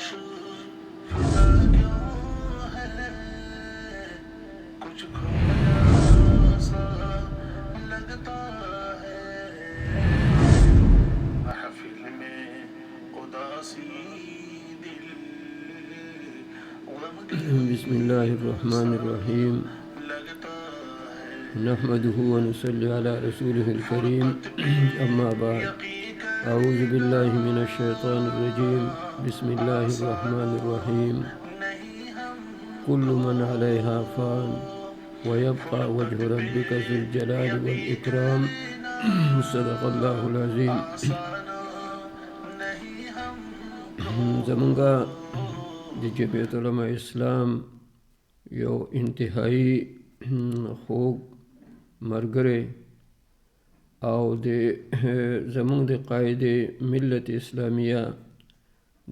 फिदा क्यों है कुछ खोया सा लगता है महफिल में उदासी दिल بسم الله الرحمن الرحيم लगता है نحمده ونصلي على رسوله الكريم أما بعد أعوذ بالله من الشيطان الرجيم بسم الله الرحمن الرحيم كل من عليها فان ويبقى وجه ربك ذو الجلال والإكرام صدق الله العظيم زمونږ د جمعیت علماء اسلام یو انتهایی خوږ ملګری او د زمونږ د قاعدې ملت اسلامیه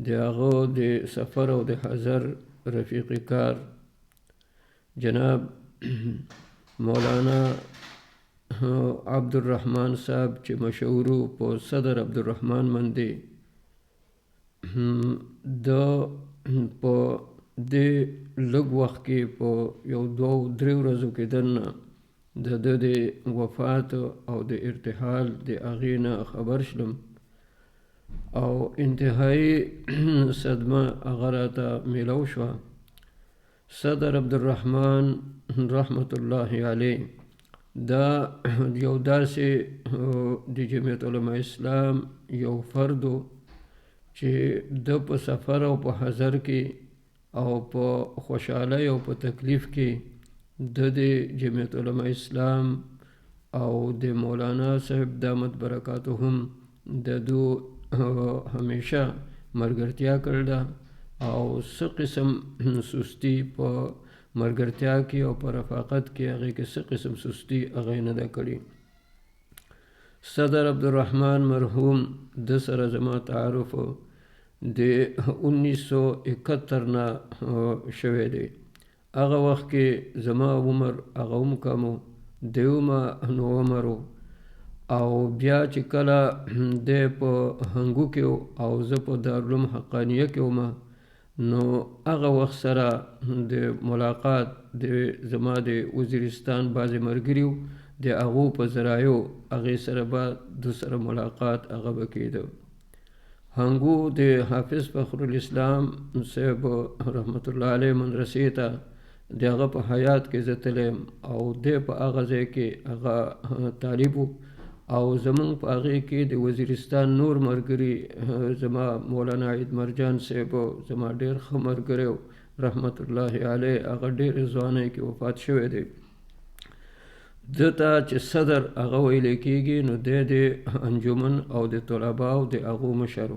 د هغه د سفر او د حضر رفیق کار جناب مولانا عبدالرحمن صاحب چې مشهورو په صدر عبدالرحمن باندې دا په دې لږ وخت کې په یو دوه درې ورځو کې دننه د وفات او د ارتحال د هغې نه خبر شلم او انتهایی صدمه هغه راته میلاو شوه. صدر عبدالرحمن رحمت الله علیه دا یو داسې د جمعیت علماء اسلام یو فردو چې د په سفر او په حضر کې او په خوشحالی او په تکلیف کې د جمعیت علماء اسلام او د مولانا صاحب دامت برکاتهم د دو همیشه ملګرتیا کړې ده او څه قسم سستی په ملګرتیا کې او په رفاقت کې هغې کې څه قسم سستی هغې نه ده کړې. صدر عبدالرحمن مرحوم د سره زما تعارف د 1971 نه شوی دی. هغه وخت کې زما عمر هغه هم کم و، د ما نو عمر او بیا چې کله دی په هنګو کې او زه په دارالعلوم حقانیه کې وم نو هغه وخت سره د ملاقات د زما د وزیرستان بعضې ملګري وو د هغو په ذرایعو هغې سره به د سره ملاقات هغه به کېده. هنګو د حافظ فخرالاسلام صاحب رحمت الله علیه مدرسې ته د هغه په حیات کې زه تللی او دی په هغه ځای کې هغه طالب و او زمونږ په هغې کې د وزیرستان نور ملګري زما مولانا عید مرجان صاحب زما ډېر ښه ملګری و رحمت الله علیه هغه ډېرې ځوانۍ کې وفات شوی دی. ده ته چې صدر هغه ویلی کېږي نو دی د انجمن او د طلباو د هغو مشر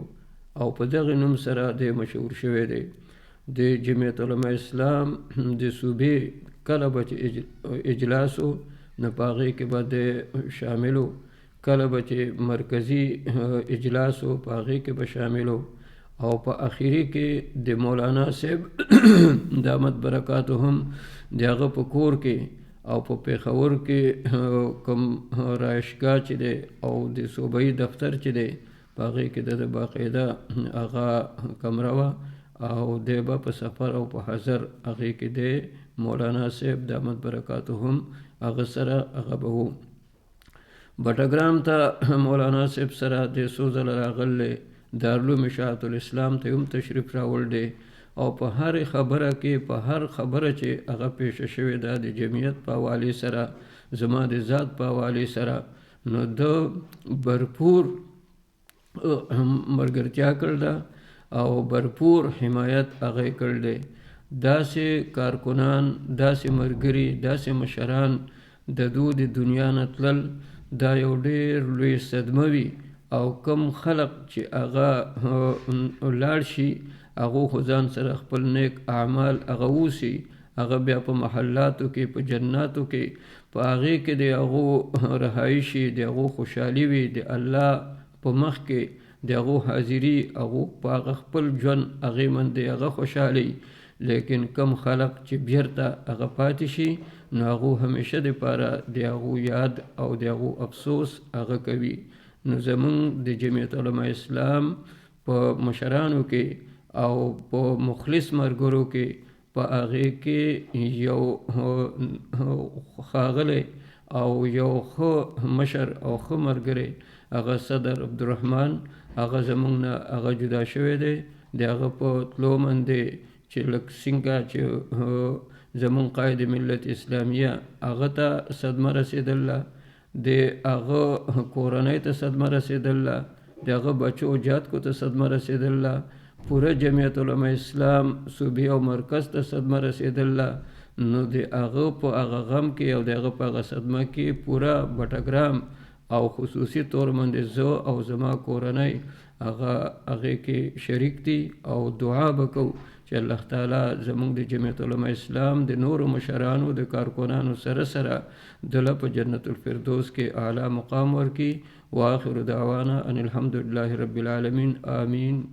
او په دغې نوم سره دی مشهور شوی دی. د جمعیت علماء اسلام د صوبې کله به چې اجلاس و نو په هغې کې به دی شامل و، کله به چې مرکزي اجلاس و په هغې کې به شامل و او په اخري کې د مولانا صاحب دامت برکاتهم د هغه په کور کې او په پېښور کې کوم رایشګاه چې دی او د صوبایي دفتر چې دی په هغې کې د باقاعده هغه کمره وه او دی به په سفر او په حضر هغې کې دی مولانا صاحب دامت برکاتهم هغه سره هغه به و. بټګرام ته مولانا صاحب سره د څو ځله راغلی، دارالعلوم اشاعة الاسلام ته هم تشریف راوړ دی او په هر خبره کې په هر خبره چې هغه پیښه شوې ده د جمعیت په حوالې سره زما د ذات په حوالې سره نو د برپور ملګرتیا کړې ده او برپور حمایت هغه یې کړی دی. داسې کارکنان، داسې ملګري، داسې مشران د دو د دنیا نه تلل دا یو ډېر لوی صدمه وي او کم خلق چې هغه لاړ شي هغو خو ځان سره خپل نیک اعمال هغه اوسي، هغه بیا په محلاتو کې په جناتو کې په هغې کې د هغو رهایي شي، د هغو خوشحالي وي، د الله په مخ کې د هغو حاضري، هغو په هغه خپل ژوند هغې باندې هغه خوشحالي. لیکن کم خلق چې بیرته هغه پاتې شي نو هغو همیشه دپاره د هغو یاد او د هغو افسوس هغه کوي. نو زمونږ د جمعیت علماء اسلام په مشرانو کې او په مخلص مرګرو کې په هغې کې یو ښاغلی او یو ښه مشر او ښه ملګری هغه صدر عبدالرحمن هغه زمونږ نه هغه جدا شوی دی د هغه په تلو باندې چې لږ څنګه چې زمونږ قائد ملت اسلامیه هغه ته صدمه رسېدله د هغه کورنۍ ته صدمه رسېدله د هغه بچو جاتکو ته صدمه رسېدله پوره جمعیت علماء اسلام صوبې او مرکز ته صدمه رسېدله نو د هغه په هغه غم کې او د هغه په هغه صدمه کې پوره بټګرام او خصوصي طور باندې زه او زما کورنۍ هغې کې شریک دي او دعا به کوو چې الله تعالی زمونږ د جمعیت علماء اسلام د نورو مشرانو د کارکنانو سره سره دله په جنت الفردوس کې اعلی مقام ورکړي. واخر دعوانا ان الحمد لله رب العالمین. آمین.